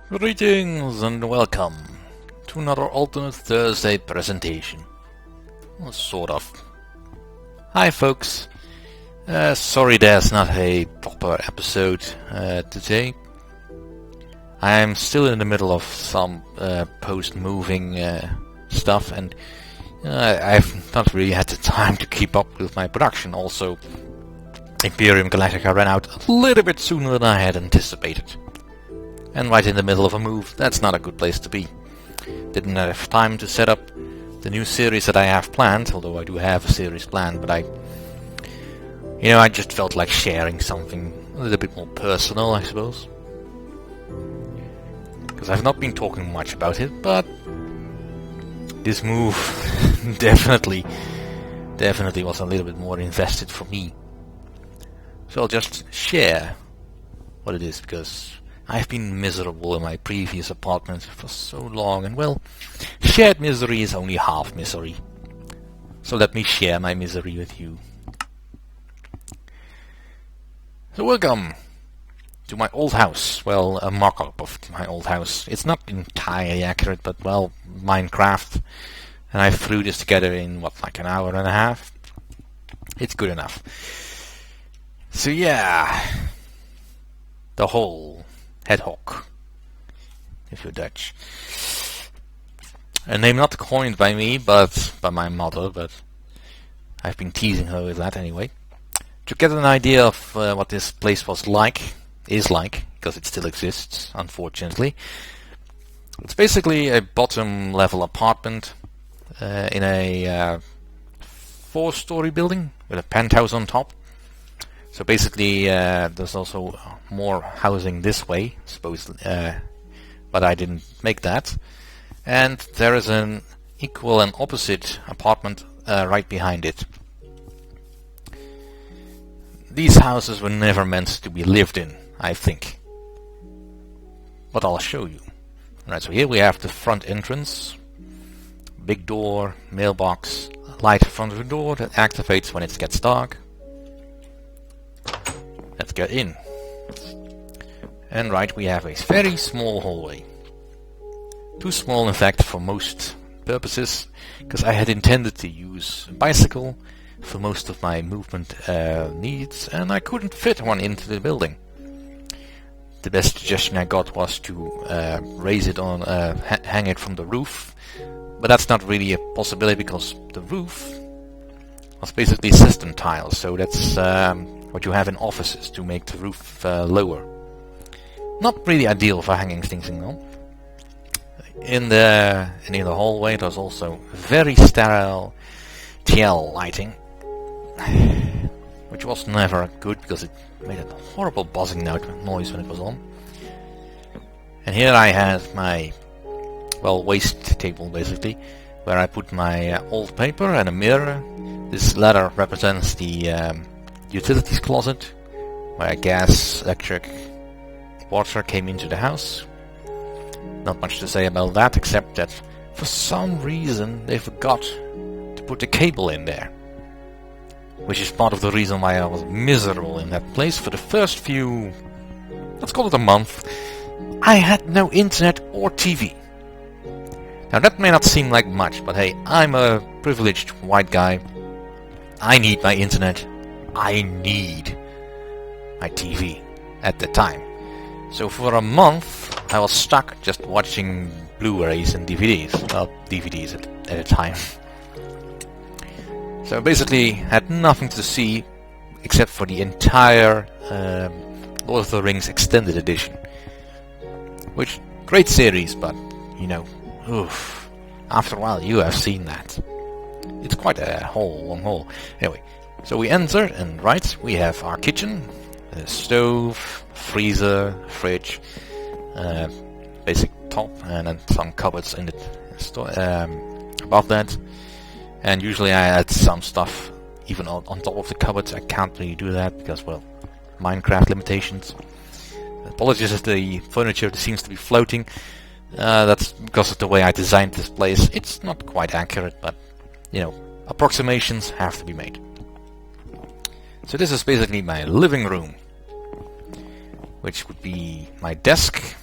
Greetings and welcome to another alternate Thursday presentation. Well, sort of. Hi folks. Sorry there's not a proper episode today. I'm still in the middle of some post-moving stuff, and I've not really had the time to keep up with my production. Also, Imperium Galactica ran out a little bit sooner than I had anticipated. And right in the middle of a move, that's not a good place to be. Didn't have time to set up the new series that I have planned, although I do have a series planned, but I just felt like sharing something a little bit more personal, I suppose. Because I've not been talking much about it, but this move definitely was a little bit more invested for me. So I'll just share what it is, because I've been miserable in my previous apartment for so long, and well, shared misery is only half misery. So let me share my misery with you. So welcome to my old house. Well, a mock-up of my old house. It's not entirely accurate, but well, Minecraft. And I threw this together in, like an hour and a half? It's good enough. So yeah, the whole Hedgehog, if you're Dutch. A name not coined by me, but by my mother, but I've been teasing her with that anyway. To get an idea of what this place is like, because it still exists, unfortunately. It's basically a bottom level apartment in a 4-story building with a penthouse on top. So basically, there's also more housing this way, supposedly, but I didn't make that. And there is an equal and opposite apartment right behind it. These houses were never meant to be lived in, I think. But I'll show you. Alright, so here we have the front entrance. Big door, mailbox, light in front of the door that activates when it gets dark. Let's get in. And right, we have a very small hallway. Too small, in fact, for most purposes, because I had intended to use a bicycle for most of my movement needs, and I couldn't fit one into the building. The best suggestion I got was to raise it on, hang it from the roof, but that's not really a possibility because the roof was basically system tiles, so that's what you have in offices to make the roof lower. Not really ideal for hanging things in though. In the hallway there's also very sterile TL lighting, which was never good because it made a horrible buzzing noise when it was on. And here I have my waste table basically, where I put my old paper and a mirror. This latter represents the utilities closet, where gas, electric, water came into the house. Not much to say about that, except that for some reason they forgot to put the cable in there. Which is part of the reason why I was miserable in that place for the first few, let's call it a month. I had no internet or TV. Now that may not seem like much, but hey, I'm a privileged white guy. I need my internet. I need my TV at the time. So for a month, I was stuck just watching Blu-rays and DVDs. Well, DVDs at a time. So basically, had nothing to see except for the entire Lord of the Rings Extended Edition. Which, great series, but, oof. After a while, you have seen that. It's quite a long hall. Anyway, so we enter, and right, we have our kitchen, a stove, freezer, fridge, basic top, and then some cupboards in it above that. And usually I add some stuff even on top of the cupboards. I can't really do that because, well, Minecraft limitations. Apologies if the furniture seems to be floating. That's because of the way I designed this place. It's not quite accurate, but, approximations have to be made. So this is basically my living room. which would be my desk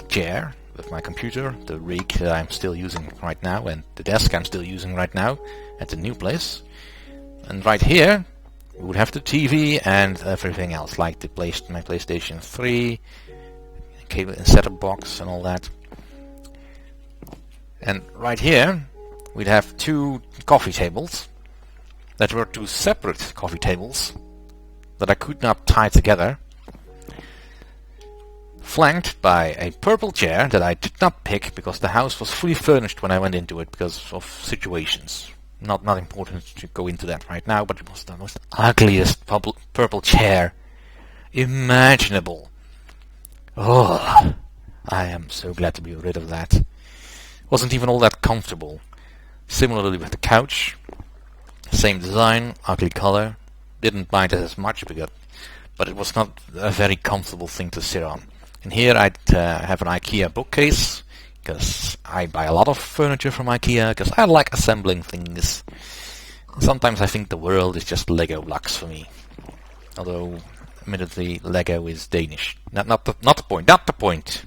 chair with my computer, the rig that I'm still using right now, and the desk I'm still using right now at the new place. And right here we would have the TV and everything else, like my PlayStation 3, cable and setup box and all that. And right here we'd have two coffee tables that were two separate coffee tables that I could not tie together, flanked by a purple chair that I did not pick because the house was fully furnished when I went into it because of situations. Not important to go into that right now, but it was the most ugliest purple chair imaginable. Oh, I am so glad to be rid of that. Wasn't even all that comfortable. Similarly with the couch, same design, ugly color. Didn't mind it as much, but it was not a very comfortable thing to sit on. And here I'd have an IKEA bookcase, because I buy a lot of furniture from IKEA, because I like assembling things. Sometimes I think the world is just Lego blocks for me. Although, admittedly, Lego is Danish. Not the point.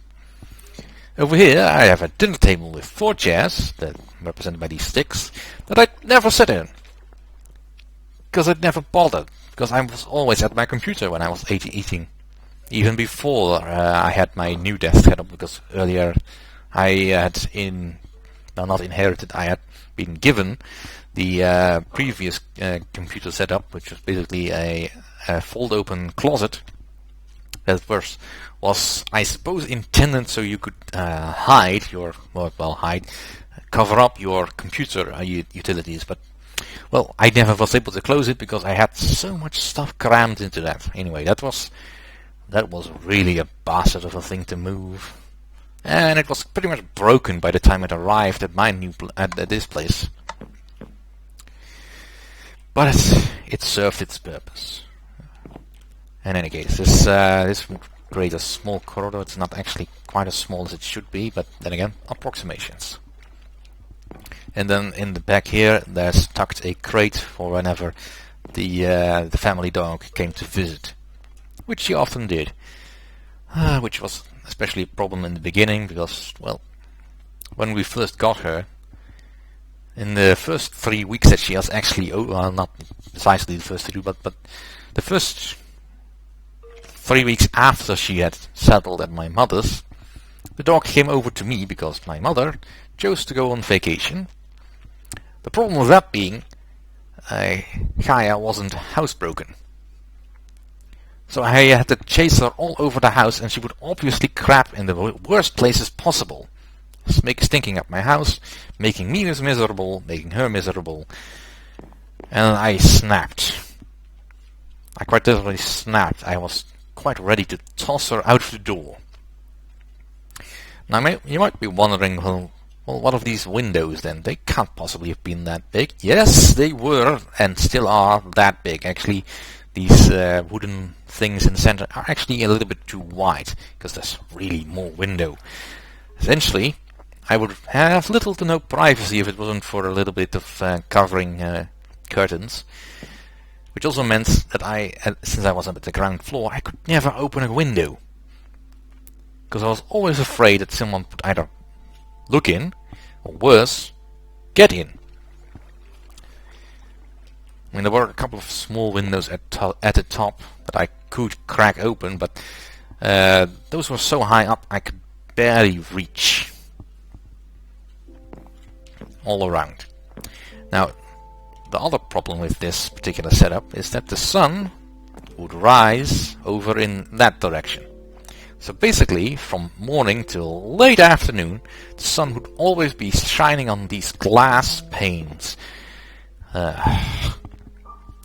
Over here I have a dinner table with 4 chairs, that represented by these sticks, that I'd never sit in. Because I'd never bothered. Because I was always at my computer when I was eating. Even before I had my new desk set up, because earlier I had not inherited, I had been given the previous computer setup, which was basically a fold-open closet that was, I suppose, intended so you could cover up your computer utilities, but well, I never was able to close it because I had so much stuff crammed into that. Anyway, that was really a bastard of a thing to move, and it was pretty much broken by the time it arrived at my at this place. But it served its purpose. In any case, this would create a small corridor. It's not actually quite as small as it should be, but then again, approximations. And then in the back here, there's tucked a crate for whenever the family dog came to visit, which she often did, which was especially a problem in the beginning because, well, when we first got her, in the first 3 weeks that she was actually, not precisely the first 3, but the first 3 weeks after she had settled at my mother's, the dog came over to me because my mother chose to go on vacation. The problem with that being, Gaia wasn't housebroken. So I had to chase her all over the house, and she would obviously crap in the worst places possible. Stinking up my house, making me miserable, making her miserable. And I snapped. I quite literally snapped. I was quite ready to toss her out of the door. Now you might be wondering, well, what of these windows then? They can't possibly have been that big. Yes, they were, and still are that big. Actually, these wooden things in the center are actually a little bit too wide, because there's really more window. Essentially, I would have little to no privacy if it wasn't for a little bit of covering curtains, which also meant that since I was up at the ground floor, I could never open a window, because I was always afraid that someone would either look in, or worse, get in. I mean, there were a couple of small windows at the top that I could crack open, but those were so high up I could barely reach all around. Now, the other problem with this particular setup is that the sun would rise over in that direction. So basically, from morning till late afternoon, the sun would always be shining on these glass panes.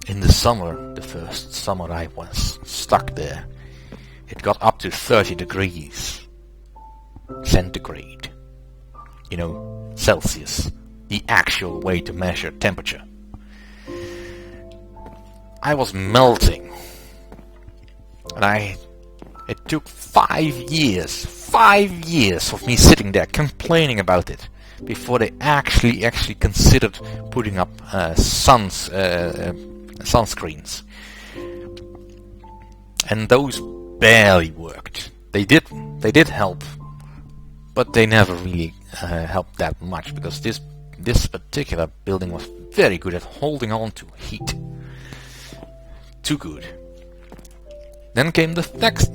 In the summer, the first summer I was stuck there, it got up to 30 degrees centigrade. You know, Celsius, the actual way to measure temperature. I was melting. And it took 5 years of me sitting there complaining about it before they actually considered putting up sunscreens. And those barely worked. They did help, but they never really helped that much, because this particular building was very good at holding on to heat. Too good. Then came the next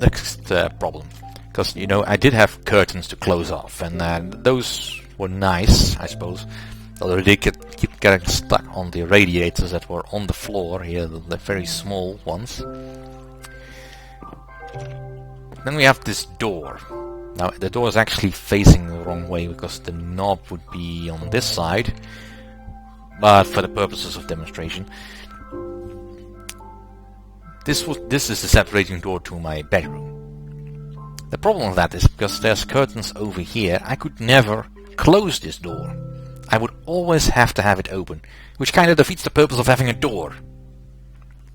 problem, because I did have curtains to close off, and those were nice, I suppose. Although they keep getting stuck on the radiators that were on the floor here, the very small ones. Then we have this door. Now the door is actually facing the wrong way, because the knob would be on this side, but for the purposes of demonstration, this is the separating door to my bedroom. The problem with that is because there's curtains over here, I could never close this door. I would always have to have it open, which kind of defeats the purpose of having a door.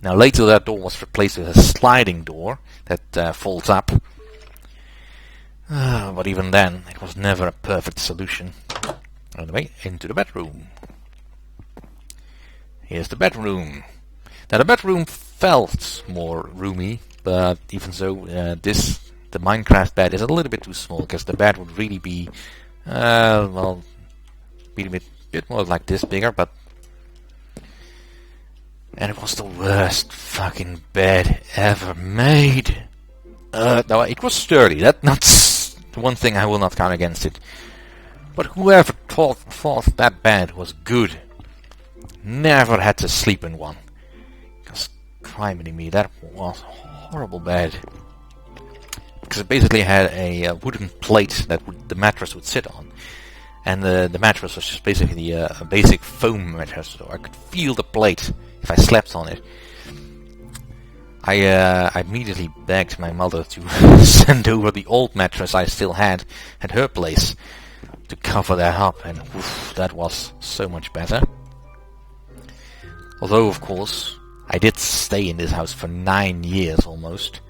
Now later that door was replaced with a sliding door that folds up. But even then, it was never a perfect solution. Anyway, into the bedroom. Here's the bedroom. Now the bedroom felt more roomy, but even so, the Minecraft bed is a little bit too small, because the bed would really be, be a bit more like this bigger, but... And it was the worst fucking bed ever made. No, it was sturdy. That's the one thing I will not count against it. But whoever thought that bed was good never had to sleep in one. Because, criminy me, that was a horrible bed. Because it basically had a wooden plate that the mattress would sit on. And the mattress was just basically a basic foam mattress, so I could feel the plate if I slept on it. I immediately begged my mother to send over the old mattress I still had at her place to cover that up, and oof, that was so much better. Although, of course, I did stay in this house for 9 years almost.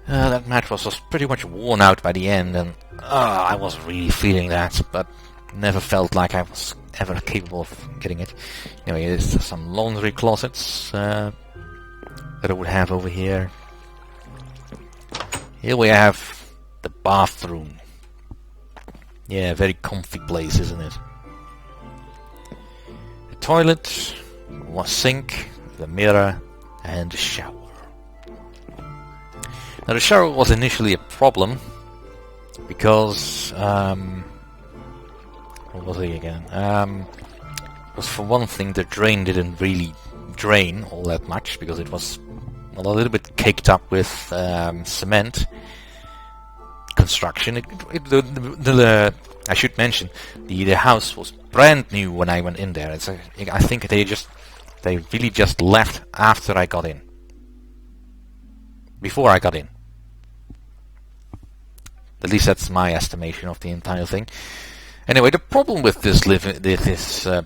That mattress was pretty much worn out by the end, and I was really feeling that, but never felt like I was ever capable of getting it. Anyway, there's some laundry closets that I would have over here. Here we have the bathroom. Yeah, very comfy place, isn't it? The toilet, a sink, the mirror, and the shower. Now the shower was initially a problem because what was it again? Because for one thing, the drain didn't really drain all that much, because it was a little bit caked up with cement construction. I should mention the house was brand new when I went in there. I think they really just left after I got in. Before I got in. At least that's my estimation of the entire thing. Anyway, the problem with this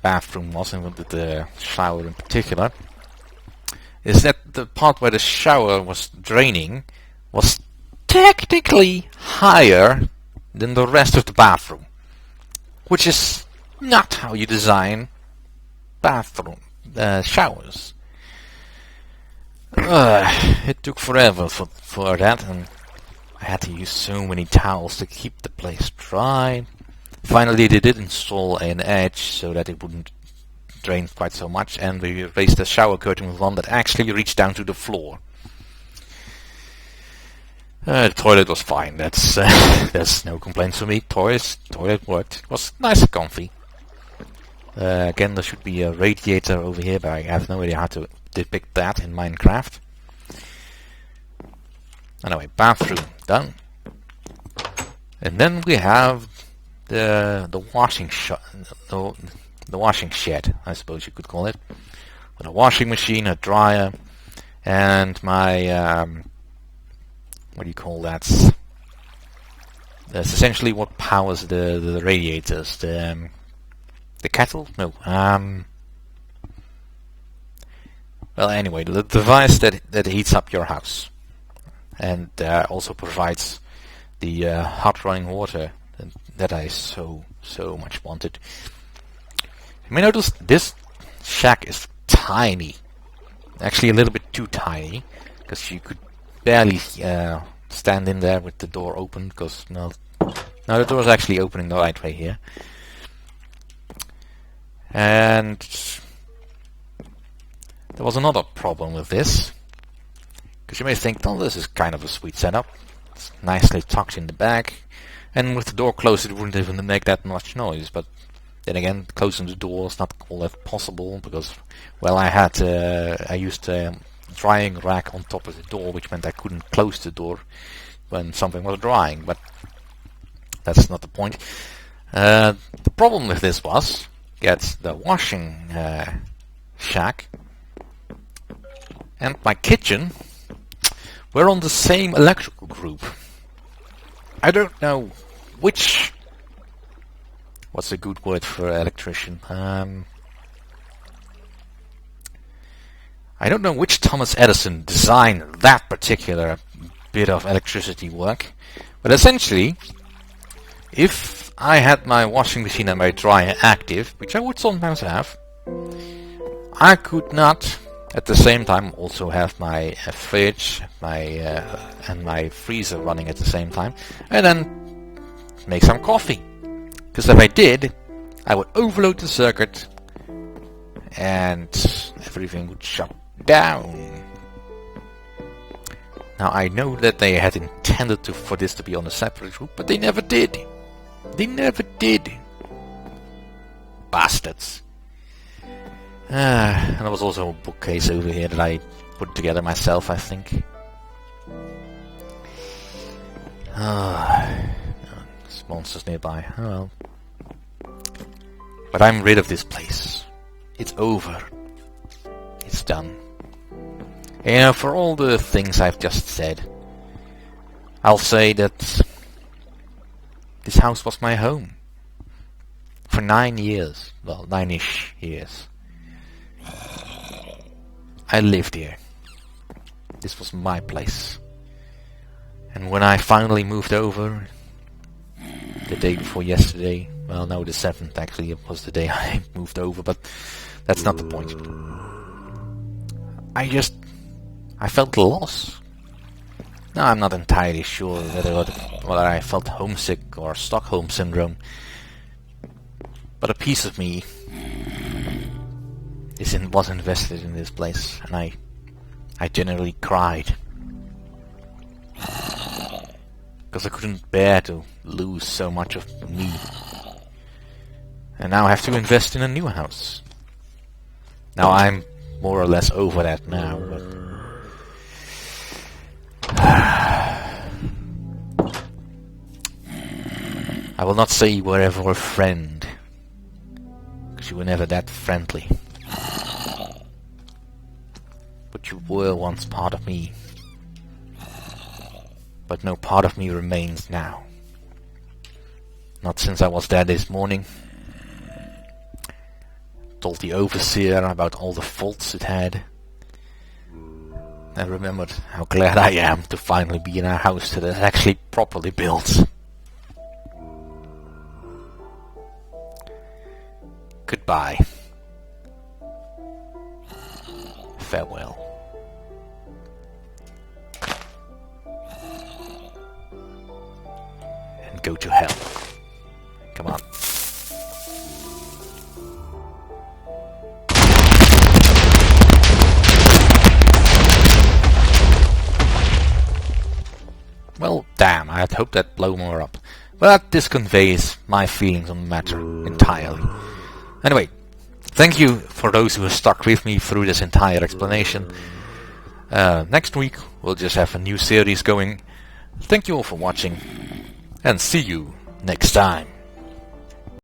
bathroom was, and with the shower in particular, is that the part where the shower was draining was technically higher than the rest of the bathroom, which is not how you design bathroom showers. It took forever for that, and I had to use so many towels to keep the place dry. Finally, they did install an edge so that it wouldn't drain quite so much, and we replaced the shower curtain with one that actually reached down to the floor. The toilet was fine. There's no complaints for me. Toilet worked. It was nice and comfy. Again, there should be a radiator over here, but I have no idea how to depict that in Minecraft. Anyway, bathroom done. And then we have the washing the washing shed, I suppose you could call it, with a washing machine, a dryer, and my what do you call that? That's essentially what powers the radiators. The kettle? No. Well, anyway, the device that heats up your house, and also provides the hot running water that I so much wanted. You may notice this shack is tiny, actually a little bit too tiny, because you could barely stand in there with the door open, because now the door is actually opening the right way here. And there was another problem with this, because you may think, oh, this is kind of a sweet setup. It's nicely tucked in the back, and with the door closed it wouldn't even make that much noise. But then again, closing the door is not all that possible, because, well, I used a drying rack on top of the door, which meant I couldn't close the door when something was drying, but that's not the point. The problem with this was that the washing shack and my kitchen were on the same electrical group. I don't know which... What's a good word for electrician? I don't know which Thomas Edison designed that particular bit of electricity work, but essentially, if I had my washing machine and my dryer active, which I would sometimes have, I could not at the same time also have my fridge and my freezer running at the same time, and then make some coffee. Because if I did, I would overload the circuit and everything would shut down. Now I know that they had intended for this to be on a separate group, but they never did. They never did. Bastards. And there was also a bookcase over here that I put together myself, I think. There's monsters nearby. Oh well. But I'm rid of this place. It's over. It's done. And for all the things I've just said, I'll say that this house was my home. For 9 years. Well, 9-ish years. I lived here. This was my place. And when I finally moved over, the day before yesterday, well, no, the 7th actually, it was the day I moved over, but that's not the point. I felt lost. Now, I'm not entirely sure whether I felt homesick or Stockholm Syndrome, but a piece of me was invested in this place, and I generally cried. Because I couldn't bear to lose so much of me. And now I have to invest in a new house. Now I'm more or less over that now, but... I will not say you were ever a friend, because you were never that friendly. But you were once part of me. But no part of me remains now. Not since I was there this morning. Told the overseer about all the faults it had. And remembered how glad I am to finally be in a house that is actually properly built. Goodbye. Farewell. And go to hell. Come on. Well, damn, I had hoped that'd blow more up. But this conveys my feelings on the matter entirely. Anyway, thank you for those who have stuck with me through this entire explanation. Next week, we'll just have a new series going. Thank you all for watching, and see you next time.